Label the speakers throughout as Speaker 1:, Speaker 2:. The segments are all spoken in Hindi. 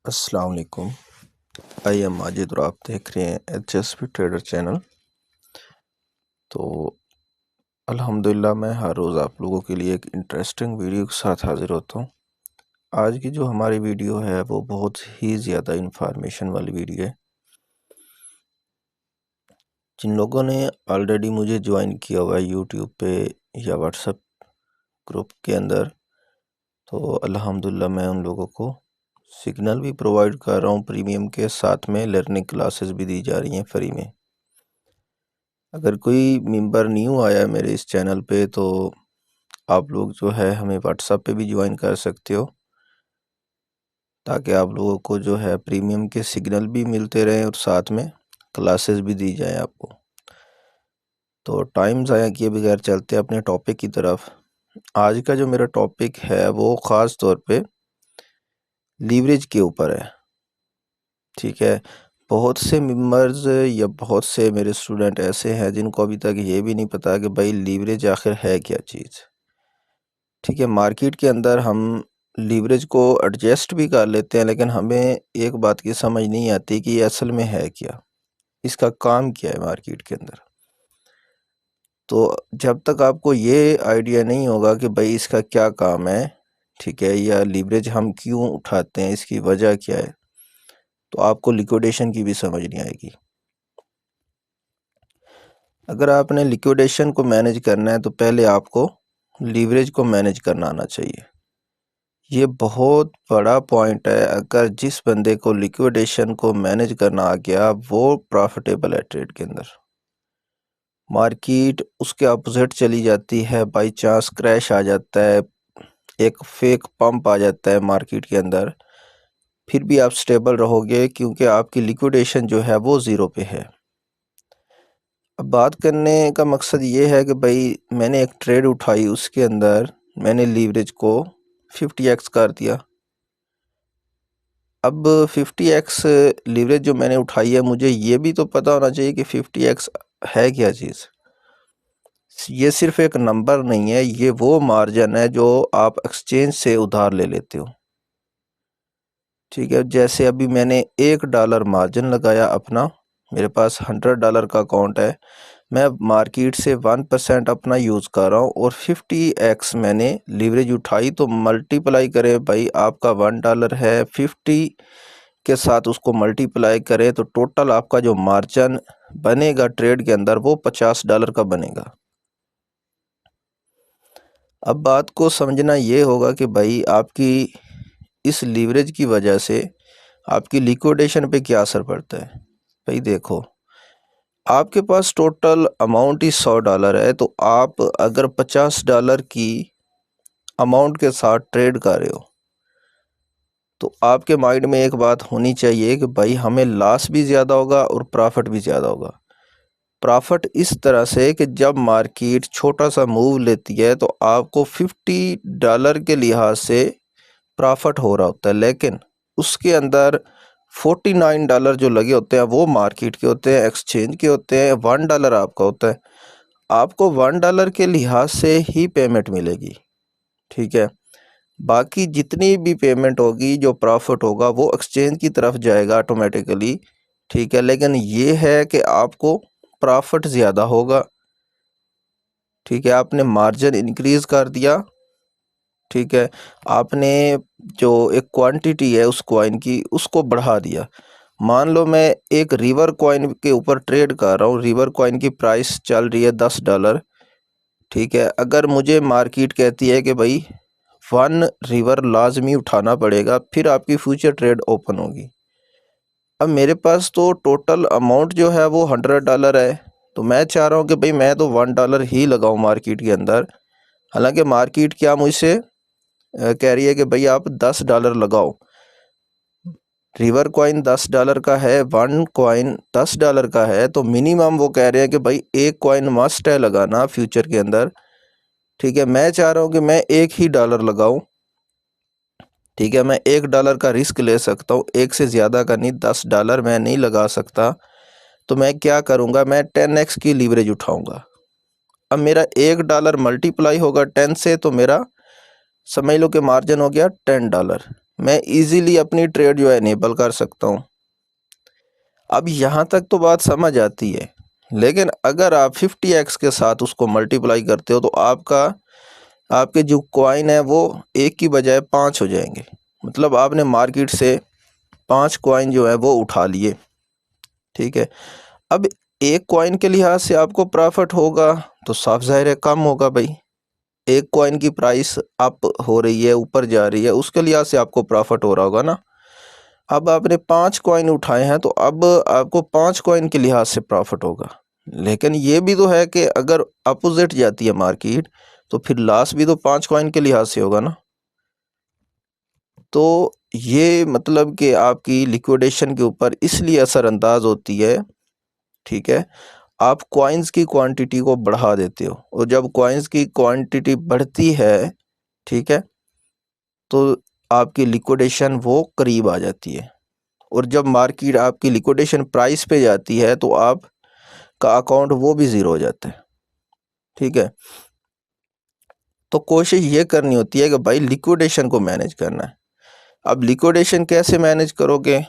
Speaker 1: अस्सलाम वालेकुम। आई एम माजिद और आप देख रहे हैं HSP ट्रेडर चैनल। तो अल्हम्दुलिल्लाह मैं हर रोज़ आप लोगों के लिए एक इंटरेस्टिंग वीडियो के साथ हाज़िर होता हूँ। आज की जो हमारी वीडियो है वो बहुत ही ज़्यादा इंफॉर्मेशन वाली वीडियो है। जिन लोगों ने ऑलरेडी मुझे ज्वाइन किया हुआ है यूट्यूब पे या व्हाट्सएप ग्रुप के अंदर, तो अल्हम्दुलिल्लाह मैं उन लोगों को सिग्नल भी प्रोवाइड कर रहा हूँ प्रीमियम के साथ में, लर्निंग क्लासेस भी दी जा रही हैं फ्री में। अगर कोई मेंबर न्यू आया है मेरे इस चैनल पे तो आप लोग जो है हमें व्हाट्सएप पे भी ज्वाइन कर सकते हो, ताकि आप लोगों को जो है प्रीमियम के सिग्नल भी मिलते रहें और साथ में क्लासेस भी दी जाएं आपको। तो टाइम ज़ाया किए बगैर चलते अपने टॉपिक की तरफ। आज का जो मेरा टॉपिक है वो ख़ास तौर पे लीवरेज के ऊपर है। ठीक है, बहुत से मेंबर्स या बहुत से मेरे स्टूडेंट ऐसे हैं जिनको अभी तक ये भी नहीं पता कि भाई लीवरेज आखिर है क्या चीज़। ठीक है, मार्केट के अंदर हम लीवरेज को एडजस्ट भी कर लेते हैं, लेकिन हमें एक बात की समझ नहीं आती कि ये असल में है क्या, इसका काम क्या है मार्केट के अंदर। तो जब तक आपको ये आइडिया नहीं होगा कि भाई इसका क्या काम है, ठीक है, या लीवरेज हम क्यों उठाते हैं, इसकी वजह क्या है, तो आपको लिक्विडेशन की भी समझ नहीं आएगी। अगर आपने लिक्विडेशन को मैनेज करना है तो पहले आपको लीवरेज को मैनेज करना आना चाहिए। ये बहुत बड़ा पॉइंट है। अगर जिस बंदे को लिक्विडेशन को मैनेज करना आ गया वो प्रॉफिटेबल है ट्रेड के अंदर। मार्केट उसके अपोजिट चली जाती है, बाई चांस क्रैश आ जाता है, एक फेक पंप आ जाता है मार्केट के अंदर, फिर भी आप स्टेबल रहोगे क्योंकि आपकी लिक्विडेशन जो है वो ज़ीरो पे है। अब बात करने का मकसद ये है कि भाई मैंने एक ट्रेड उठाई, उसके अंदर मैंने लीवरेज को 50x कर दिया। अब 50x लीवरेज जो मैंने उठाई है, मुझे ये भी तो पता होना चाहिए कि 50x है क्या चीज़। ये सिर्फ एक नंबर नहीं है, ये वो मार्जिन है जो आप एक्सचेंज से उधार ले लेते हो। ठीक है, जैसे अभी मैंने $1 मार्जिन लगाया अपना, मेरे पास $100 का अकाउंट है, मैं मार्केट से 1% अपना यूज़ कर रहा हूँ और 50x मैंने लीवरेज उठाई। तो मल्टीप्लाई करें भाई, आपका $1 है, 50 के साथ उसको मल्टीप्लाई करें तो टोटल आपका जो मार्जिन बनेगा ट्रेड के अंदर वो $50 का बनेगा। अब बात को समझना ये होगा कि भाई आपकी इस लीवरेज की वजह से आपकी लिक्विडेशन पे क्या असर पड़ता है। भाई देखो, आपके पास टोटल अमाउंट ही $100 है, तो आप अगर $50 की अमाउंट के साथ ट्रेड कर रहे हो तो आपके माइंड में एक बात होनी चाहिए कि भाई हमें लॉस भी ज़्यादा होगा और प्रॉफिट भी ज़्यादा होगा। प्रॉफिट इस तरह से कि जब मार्केट छोटा सा मूव लेती है तो आपको $50 के लिहाज से प्रॉफिट हो रहा होता है, लेकिन उसके अंदर $49 जो लगे होते हैं वो मार्केट के होते हैं, एक्सचेंज के होते हैं, $1 आपका होता है। आपको $1 के लिहाज से ही पेमेंट मिलेगी। ठीक है, बाकी जितनी भी पेमेंट होगी, जो प्रॉफिट होगा वो एक्सचेंज की तरफ जाएगा ऑटोमेटिकली। ठीक है, लेकिन ये है कि आपको प्रॉफिट ज़्यादा होगा। ठीक है, आपने मार्जिन इंक्रीज़ कर दिया। ठीक है, आपने जो एक क्वांटिटी है उस कॉइन की उसको बढ़ा दिया। मान लो मैं एक रिवर कॉइन के ऊपर ट्रेड कर रहा हूँ, रिवर कॉइन की प्राइस चल रही है $10। ठीक है, अगर मुझे मार्केट कहती है कि भाई 1 रिवर लाजमी उठाना पड़ेगा फिर आपकी फ्यूचर ट्रेड ओपन होगी। अब मेरे पास तो टोटल अमाउंट जो है वो $100 है, तो मैं चाह रहा हूँ कि भाई मैं तो $1 ही लगाऊँ मार्केट के अंदर। हालांकि मार्केट क्या मुझसे कह रही है कि भाई आप $10 लगाओ। रिवर कॉइन $10 का है, 1 कॉइन $10 का है, तो मिनिमम वो कह रहे हैं कि भाई एक कॉइन मस्ट है लगाना फ्यूचर के अंदर। ठीक है, मैं चाह रहा हूँ कि मैं एक ही डॉलर लगाऊं। ठीक है, मैं $1 का रिस्क ले सकता हूँ, एक से ज़्यादा का नहीं, $10 मैं नहीं लगा सकता। तो मैं क्या करूँगा, मैं 10x की लीवरेज उठाऊँगा। अब मेरा $1 मल्टीप्लाई होगा 10 से, तो मेरा समझ लो कि मार्जिन हो गया $10। मैं इजीली अपनी ट्रेड जो है इनेबल कर सकता हूँ। अब यहाँ तक तो बात समझ आती है, लेकिन अगर आप 50x के साथ उसको मल्टीप्लाई करते हो तो आपके जो कॉइन है वो एक की बजाय 5 हो जाएंगे। मतलब आपने मार्केट से 5 कॉइन जो है वो उठा लिए, ठीक है। अब एक कॉइन के लिहाज से आपको प्रॉफिट होगा तो साफ जाहिर है कम होगा भाई। एक कॉइन की प्राइस अप हो रही है, ऊपर जा रही है, उसके लिहाज से आपको प्रॉफिट हो रहा होगा ना। अब आपने 5 कॉइन उठाए हैं तो अब आपको 5 कॉइन के लिहाज से प्रॉफिट होगा। लेकिन ये भी तो है कि अगर अपोजिट जाती है मार्केट तो फिर लॉस भी तो 5 कॉइन के लिहाज से होगा ना। तो ये मतलब कि आपकी लिक्विडेशन के ऊपर इसलिए असरअंदाज होती है, ठीक है। आप कॉइन्स की क्वांटिटी को बढ़ा देते हो और जब कॉइन्स की क्वांटिटी बढ़ती है, ठीक है, तो आपकी लिक्विडेशन वो करीब आ जाती है। और जब मार्केट आपकी लिक्विडेशन प्राइस पे जाती है तो आपका अकाउंट वो भी ज़ीरो हो जाता है, ठीक है। तो कोशिश ये करनी होती है कि भाई लिक्विडेशन को मैनेज करना है। अब लिक्विडेशन कैसे मैनेज करोगे,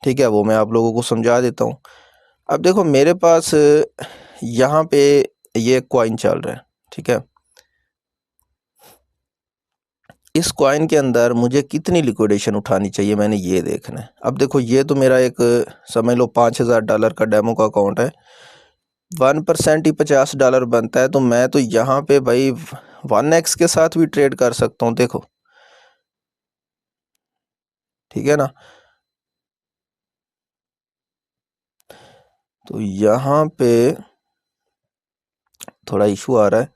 Speaker 1: ठीक है, वो मैं आप लोगों को समझा देता हूँ। अब देखो मेरे पास यहाँ पे ये कॉइन चल रहा है, ठीक है। इस कॉइन के अंदर मुझे कितनी लिक्विडेशन उठानी चाहिए मैंने ये देखना है। अब देखो ये तो मेरा एक समझ लो $5000 का डेमो का अकाउंट है। 1% ही $50 बनता है, तो मैं तो यहाँ पे भाई 1x के साथ भी ट्रेड कर सकता हूँ, देखो, ठीक है ना। तो यहाँ पे थोड़ा इशू आ रहा है।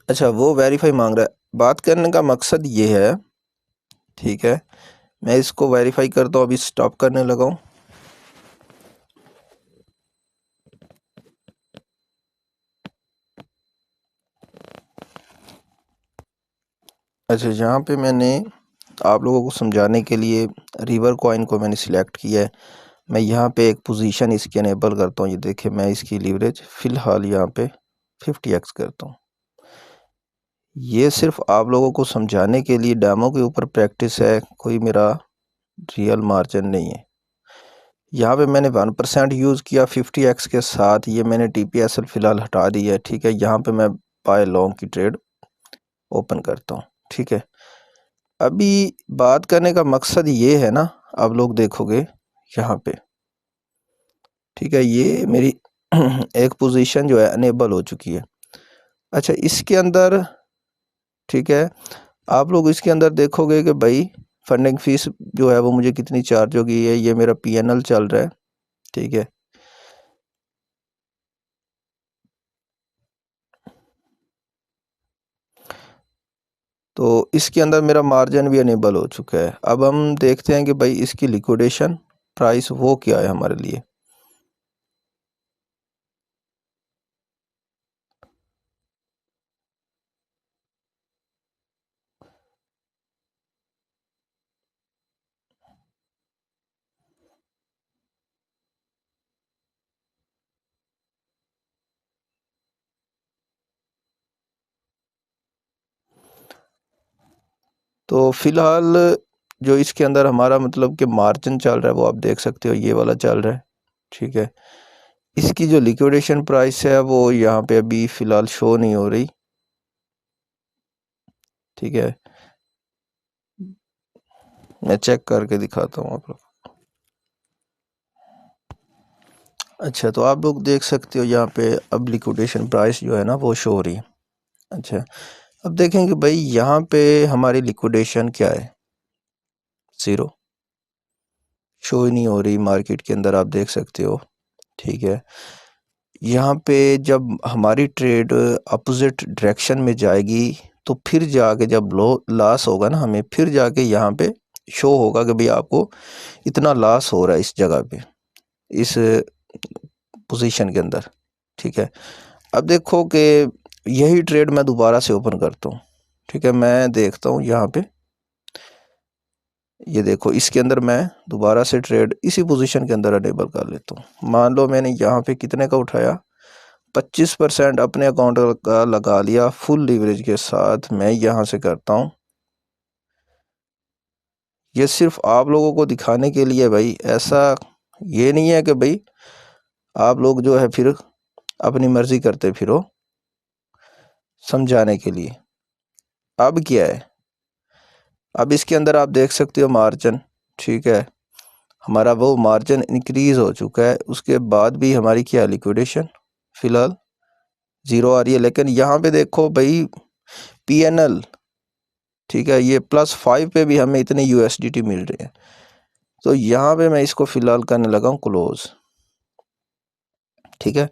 Speaker 1: अच्छा, वो वेरीफाई मांग रहा है। बात करने का मकसद ये है, ठीक है, मैं इसको वेरीफाई करता हूँ, अभी स्टॉप करने लगा हूँ। अच्छा, यहाँ पे मैंने आप लोगों को समझाने के लिए रिवर कॉइन को मैंने सिलेक्ट किया है। मैं यहाँ पे एक पोजीशन इसकी अनेबल करता हूँ। ये देखिए मैं इसकी लीवरेज फ़िलहाल यहाँ पे 50x करता हूँ। ये सिर्फ आप लोगों को समझाने के लिए डेमो के ऊपर प्रैक्टिस है, कोई मेरा रियल मार्जिन नहीं है। यहाँ पे मैंने 1% यूज़ किया 50x के साथ। ये मैंने TPSL फ़िलहाल हटा दी है, ठीक है। यहाँ पे मैं बाय लॉन्ग की ट्रेड ओपन करता हूँ, ठीक है। अभी बात करने का मकसद ये है ना, आप लोग देखोगे यहाँ पे, ठीक है, ये मेरी एक पोजीशन जो है अनेबल हो चुकी है। अच्छा, इसके अंदर, ठीक है, आप लोग इसके अंदर देखोगे कि भाई फंडिंग फीस जो है वो मुझे कितनी चार्ज होगी है। ये मेरा PNL चल रहा है, ठीक है। तो इसके अंदर मेरा मार्जिन भी अनेबल हो चुका है। अब हम देखते हैं कि भाई इसकी लिक्विडेशन प्राइस वो क्या है हमारे लिए। तो फिलहाल जो इसके अंदर हमारा मतलब कि मार्जिन चल रहा है वो आप देख सकते हो, ये वाला चल रहा है, ठीक है। इसकी जो लिक्विडेशन प्राइस है वो यहाँ पे अभी फ़िलहाल शो नहीं हो रही, ठीक है। मैं चेक करके दिखाता हूँ आप लोग। अच्छा, तो आप लोग देख सकते हो यहाँ पे अब लिक्विडेशन प्राइस जो है ना वो शो हो रही है। अच्छा, अब देखेंगे भाई यहाँ पे हमारी लिक्विडेशन क्या है, ज़ीरो, शो ही नहीं हो रही मार्केट के अंदर, आप देख सकते हो, ठीक है। यहाँ पे जब हमारी ट्रेड अपोजिट डायरेक्शन में जाएगी तो फिर जाके जब लॉस होगा ना हमें, फिर जाके यहाँ पे शो होगा कि भाई आपको इतना लॉस हो रहा है इस जगह पे, इस पोजीशन के अंदर, ठीक है। अब देखो कि यही ट्रेड मैं दोबारा से ओपन करता हूँ, ठीक है। मैं देखता हूँ यहाँ पे, ये देखो इसके अंदर मैं दोबारा से ट्रेड इसी पोजीशन के अंदर अनेबल कर लेता हूँ। मान लो मैंने यहाँ पे कितने का उठाया, 25% अपने अकाउंट का लगा लिया फुल लीवरेज के साथ। मैं यहाँ से करता हूँ, ये सिर्फ आप लोगों को दिखाने के लिए भाई, ऐसा ये नहीं है कि भाई आप लोग जो है फिर अपनी मर्जी करते फिरो, समझाने के लिए। अब क्या है, अब इसके अंदर आप देख सकते हो मार्जिन, ठीक है, हमारा वो मार्जिन इंक्रीज हो चुका है। उसके बाद भी हमारी क्या लिक्विडेशन फिलहाल 0 आ रही है। लेकिन यहाँ पे देखो भाई PNL, ठीक है, ये +5 पे भी हमें इतने USDT मिल रहे हैं। तो यहाँ पे मैं इसको फिलहाल करने लगा हूँ क्लोज, ठीक है।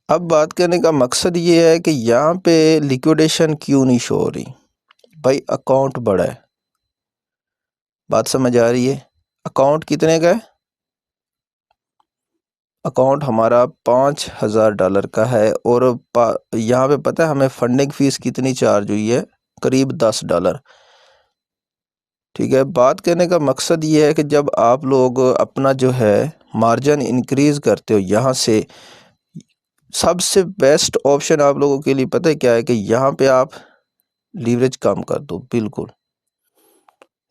Speaker 1: अब बात करने का मकसद ये है कि यहाँ पे लिक्विडेशन क्यों नहीं शो हो रही भाई, अकाउंट बड़ा है, बात समझ आ रही है। अकाउंट कितने का है, अकाउंट हमारा $5000 का है। और यहाँ पे पता है हमें फंडिंग फीस कितनी चार्ज हुई है, करीब $10, ठीक है। बात करने का मकसद ये है कि जब आप लोग अपना जो है मार्जिन इंक्रीज करते हो, यहाँ से सबसे बेस्ट ऑप्शन आप लोगों के लिए पता है क्या है, कि यहाँ पे आप लीवरेज कम कर दो बिल्कुल।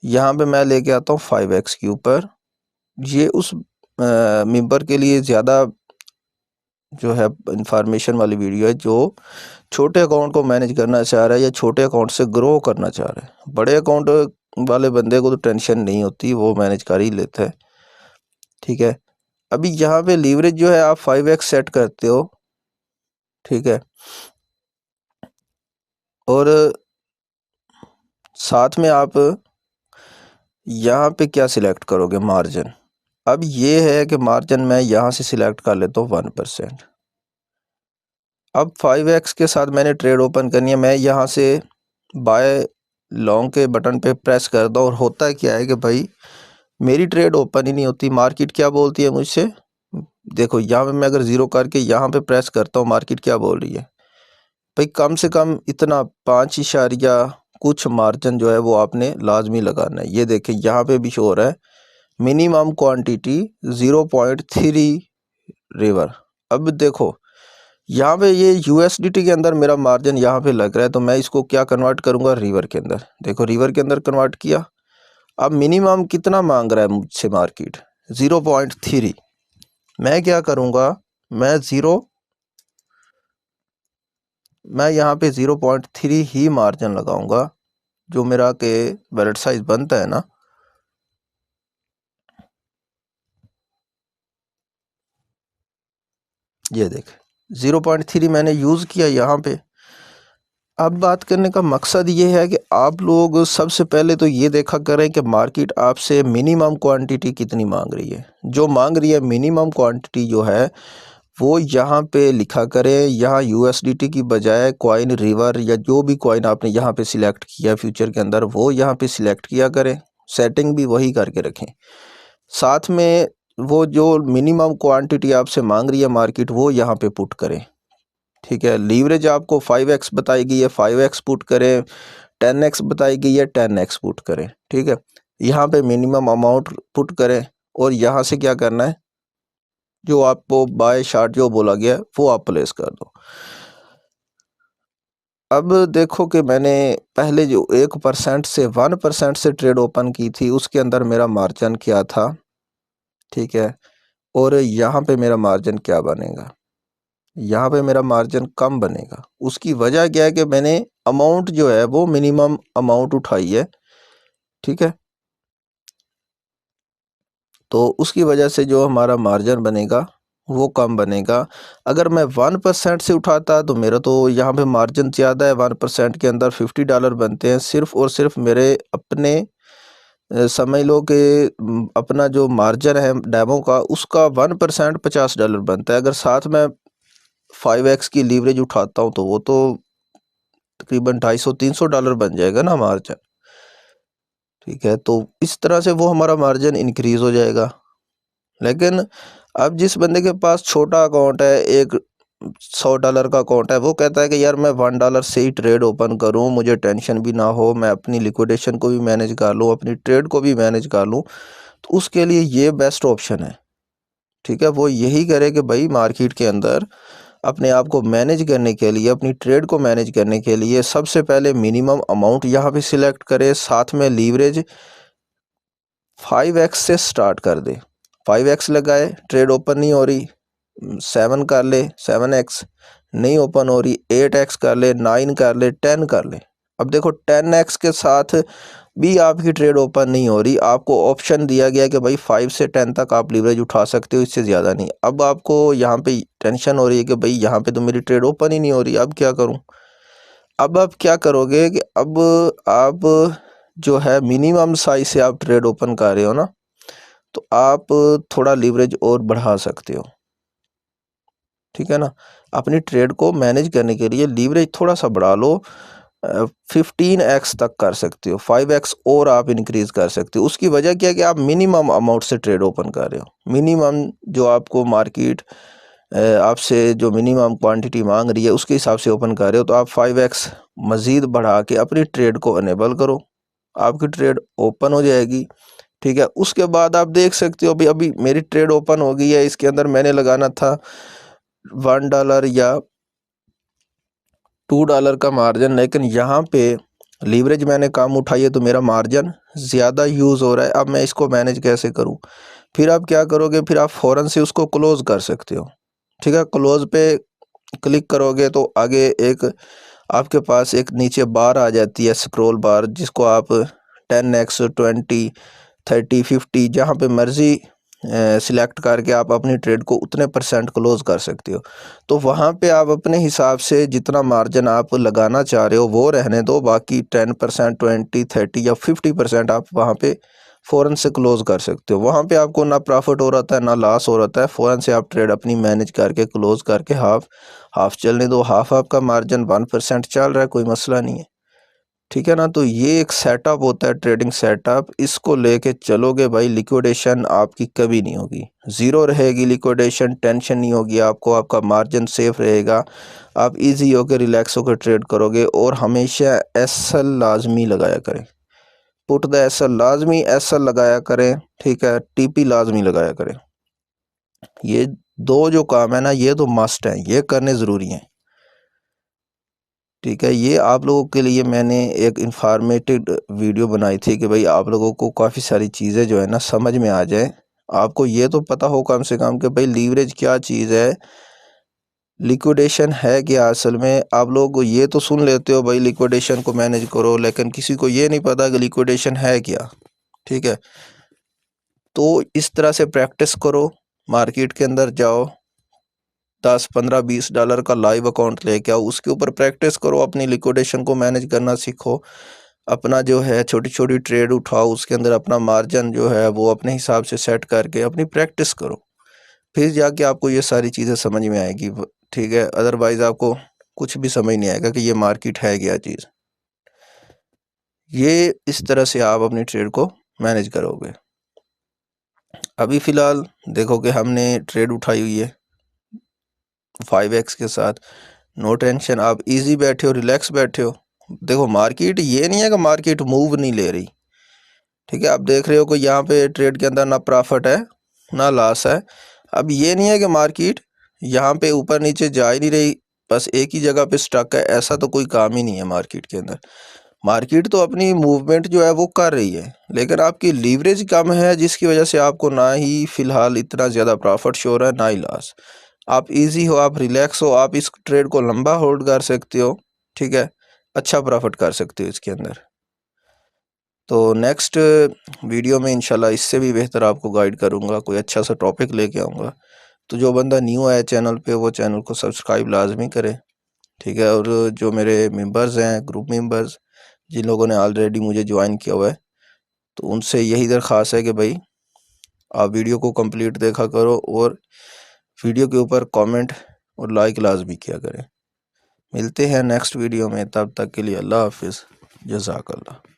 Speaker 1: यहाँ पे मैं लेके आता हूँ 5x के ऊपर। ये उस मेंबर के लिए ज़्यादा जो है इंफॉर्मेशन वाली वीडियो है, जो छोटे अकाउंट को मैनेज करना चाह रहा है या छोटे अकाउंट से ग्रो करना चाह रहा है। बड़े अकाउंट वाले बंदे को तो टेंशन नहीं होती, वो मैनेज कर ही लेता है, ठीक है। अभी यहाँ पे लीवरेज जो है आप 5x सेट करते हो, ठीक है, और साथ में आप यहाँ पे क्या सिलेक्ट करोगे, मार्जिन। अब ये है कि मार्जिन मैं यहाँ से सिलेक्ट कर लेता हूँ 1%। अब 5x के साथ मैंने ट्रेड ओपन करनी है, मैं यहाँ से बाय लॉन्ग के बटन पे प्रेस कर दो। और होता है क्या है कि भाई मेरी ट्रेड ओपन ही नहीं होती, मार्केट क्या बोलती है मुझसे, देखो यहाँ पे मैं अगर 0 करके यहाँ पे प्रेस करता हूँ, मार्केट क्या बोल रही है भाई, कम से कम इतना 5 इशारिया कुछ मार्जिन जो है वो आपने लाजमी लगाना है। ये देखें यहाँ पे भी शो हो रहा है मिनिमम क्वांटिटी 0.3 रिवर। अब देखो यहाँ पे ये USDT के अंदर मेरा मार्जिन यहाँ पे लग रहा है, तो मैं इसको क्या कन्वर्ट करूँगा, रिवर के अंदर। देखो रिवर के अंदर कन्वर्ट किया। अब मिनिमम कितना मांग रहा है मुझसे मार्केट, 0.3। मैं क्या करूँगा, मैं यहाँ पे 0.3 ही मार्जिन लगाऊंगा, जो मेरा के वैलेट साइज बनता है ना, ये देख 0.3 मैंने यूज़ किया यहाँ पे। अब बात करने का मकसद ये है कि आप लोग सबसे पहले तो ये देखा करें कि मार्केट आपसे मिनिमम क्वांटिटी कितनी मांग रही है। जो मांग रही है मिनिमम क्वांटिटी जो है वो यहाँ पे लिखा करें। यहाँ USDT की बजाय कॉइन रिवर या जो भी कॉइन आपने यहाँ पे सिलेक्ट किया फ्यूचर के अंदर, वो यहाँ पे सिलेक्ट किया करें। सेटिंग भी वही करके रखें। साथ में वो जो मिनिमम क्वांटिटी आपसे मांग रही है मार्केट, वो यहाँ पे पुट करें, ठीक है। लीवरेज आपको 5x बताई गई है, 5x पुट करें। 10x बताई गई है, 10x पुट करें, ठीक है। यहाँ पे मिनिमम अमाउंट पुट करें और यहाँ से क्या करना है, जो आपको बाय शार्ट जो बोला गया है वो आप प्लेस कर दो। अब देखो कि मैंने पहले जो 1% से 1% से ट्रेड ओपन की थी, उसके अंदर मेरा मार्जिन क्या था, ठीक है। और यहाँ पे मेरा मार्जिन क्या बनेगा, यहाँ पे मेरा मार्जिन कम बनेगा। उसकी वजह क्या है कि मैंने अमाउंट जो है वो मिनिमम अमाउंट उठाई है, ठीक है। तो उसकी वजह से जो हमारा मार्जिन बनेगा वो कम बनेगा। अगर मैं 1% से उठाता तो मेरा तो यहाँ पे मार्जिन ज़्यादा है। 1% के अंदर $50 बनते हैं। सिर्फ़ और सिर्फ मेरे अपने समझ लो कि अपना जो मार्जिन है डेमो का, उसका 1% $50 बनता है। अगर साथ में 5x की लीवरेज उठाता हूँ तो वो तो तकरीबन $250-300 बन जाएगा ना मार्जिन, ठीक है। तो इस तरह से वो हमारा मार्जिन इंक्रीज़ हो जाएगा। लेकिन अब जिस बंदे के पास छोटा अकाउंट है, एक $100 का अकाउंट है, वो कहता है कि यार मैं $1 से ही ट्रेड ओपन करूं, मुझे टेंशन भी ना हो, मैं अपनी लिक्विडेशन को भी मैनेज कर लूं, अपनी ट्रेड को भी मैनेज कर लूं, तो उसके लिए ये बेस्ट ऑप्शन है, ठीक है। वो यही करे कि भाई मार्केट के अंदर अपने आप को मैनेज करने के लिए, अपनी ट्रेड को मैनेज करने के लिए सबसे पहले मिनिमम अमाउंट यहाँ पे सिलेक्ट करें, साथ में लीवरेज 5x से स्टार्ट कर दे। 5x लगाए, ट्रेड ओपन नहीं हो रही, 7 कर ले, 7x नहीं ओपन हो रही, 8x कर ले, 9 कर ले, 10 कर ले। अब देखो 10x के साथ भी आपकी ट्रेड ओपन नहीं हो रही, आपको ऑप्शन दिया गया कि भाई 5 से 10 तक आप लीवरेज उठा सकते हो, इससे ज़्यादा नहीं। अब आपको यहाँ पे टेंशन हो रही है कि भाई यहाँ पे तो मेरी ट्रेड ओपन ही नहीं हो रही, अब क्या करूँ। अब आप क्या करोगे कि अब आप जो है मिनिमम साइज से आप ट्रेड ओपन कर रहे हो ना, तो आप थोड़ा लीवरेज और बढ़ा सकते हो, ठीक है ना। अपनी ट्रेड को मैनेज करने के लिए लीवरेज थोड़ा सा बढ़ा लो, 15x तक कर सकते हो, 5x और आप इंक्रीज कर सकते हो। उसकी वजह क्या है कि आप मिनिमम अमाउंट से ट्रेड ओपन कर रहे हो। मिनिमम जो आपको मार्केट आपसे जो मिनिमम क्वांटिटी मांग रही है उसके हिसाब से ओपन कर रहे हो, तो आप 5x मज़ीद बढ़ा के अपनी ट्रेड को अनेबल करो, आपकी ट्रेड ओपन हो जाएगी, ठीक है। उसके बाद आप देख सकते हो अभी मेरी ट्रेड ओपन हो गई है, इसके अंदर मैंने लगाना था $1 या $2 का मार्जिन, लेकिन यहाँ पे लीवरेज मैंने कम उठाई है तो मेरा मार्जिन ज़्यादा यूज़ हो रहा है। अब मैं इसको मैनेज कैसे करूँ। फिर आप क्या करोगे, फिर आप फ़ौरन से उसको क्लोज़ कर सकते हो, ठीक है। क्लोज़ पे क्लिक करोगे तो आगे एक आपके पास एक नीचे बार आ जाती है, स्क्रॉल बार, जिसको आप 10x 20 30 50 जहाँ पे मर्ज़ी सिलेक्ट करके आप अपनी ट्रेड को उतने % क्लोज़ कर सकते हो। तो वहाँ पे आप अपने हिसाब से जितना मार्जिन आप लगाना चाह रहे हो वो रहने दो, बाकी 10% 20 30 या 50% आप वहाँ पे फ़ौरन से क्लोज़ कर सकते हो। वहाँ पे आपको ना प्रॉफिट हो रहा है ना लॉस हो रहा है, फ़ौरन से आप ट्रेड अपनी मैनेज करके क्लोज़ करके हाफ चलने दो। हाफ आपका मार्जिन 1% चल रहा है, कोई मसला नहीं है, ठीक है ना। तो ये एक सेटअप होता है, ट्रेडिंग सेटअप, इसको लेके चलोगे भाई, लिक्विडेशन आपकी कभी नहीं होगी, ज़ीरो रहेगी लिक्विडेशन, टेंशन नहीं होगी आपको, आपका मार्जिन सेफ रहेगा, आप इजी होकर रिलैक्स होकर ट्रेड करोगे। और हमेशा एसएल लाजमी लगाया करें, पुट द एसएल लाजमी एसएल लगाया करें, ठीक है। टीपी लाजमी लगाया करें। ये दो जो काम है ना, ये तो मस्ट है, ये करने ज़रूरी हैं, ठीक है। ये आप लोगों के लिए मैंने एक इंफॉर्मेटिव वीडियो बनाई थी कि भाई आप लोगों को काफ़ी सारी चीज़ें जो है ना समझ में आ जाए। आपको ये तो पता हो कम से कम कि भाई लीवरेज क्या चीज़ है, लिक्विडेशन है क्या असल में। आप लोग ये तो सुन लेते हो भाई लिक्विडेशन को मैनेज करो, लेकिन किसी को ये नहीं पता कि लिक्विडेशन है क्या, ठीक है। तो इस तरह से प्रैक्टिस करो, मार्केट के अंदर जाओ, 10 15 $20 का लाइव अकाउंट लेके आओ, उसके ऊपर प्रैक्टिस करो, अपनी लिक्विडेशन को मैनेज करना सीखो, अपना जो है छोटी छोटी ट्रेड उठाओ, उसके अंदर अपना मार्जिन जो है वो अपने हिसाब से सेट करके अपनी प्रैक्टिस करो, फिर जाके आपको ये सारी चीज़ें समझ में आएगी, ठीक है। अदरवाइज़ आपको कुछ भी समझ नहीं आएगा कि ये मार्केट है क्या चीज़। ये इस तरह से आप अपनी ट्रेड को मैनेज करोगे। अभी फ़िलहाल देखो कि हमने ट्रेड उठाई हुई है 5x के साथ, नो टेंशन, आप इजी बैठे हो, रिलैक्स बैठे हो। देखो मार्केट ये नहीं है कि मार्केट मूव नहीं ले रही, ठीक है। आप देख रहे हो कि यहाँ पे ट्रेड के अंदर ना प्रॉफिट है ना लॉस है। अब ये नहीं है कि मार्केट यहाँ पे ऊपर नीचे जा ही नहीं रही, बस एक ही जगह पे स्टक है, ऐसा तो कोई काम ही नहीं है मार्केट के अंदर। मार्केट तो अपनी मूवमेंट जो है वो कर रही है, लेकिन आपकी लीवरेज कम है, जिसकी वजह से आपको ना ही फ़िलहाल इतना ज़्यादा प्रॉफिट शो हो रहा है ना ही लॉस। आप इजी हो, आप रिलैक्स हो, आप इस ट्रेड को लंबा होल्ड कर सकते हो, ठीक है। अच्छा प्रॉफिट कर सकते हो इसके अंदर। तो नेक्स्ट वीडियो में इंशाल्लाह इससे भी बेहतर आपको गाइड करूँगा, कोई अच्छा सा टॉपिक लेके आऊँगा। तो जो बंदा न्यू है चैनल पे वो चैनल को सब्सक्राइब लाजमी करे, ठीक है। और जो मेरे मेंबर्स हैं, ग्रुप मेंबर्स, जिन लोगों ने ऑलरेडी मुझे ज्वाइन किया हुआ है, तो उनसे यही दरख्वास्त है कि भाई आप वीडियो को कंप्लीट देखा करो और वीडियो के ऊपर कमेंट और लाइक लाजमी किया करें। मिलते हैं नेक्स्ट वीडियो में, तब तक के लिए अल्लाह हाफिज़, जज़ाकल्लाह।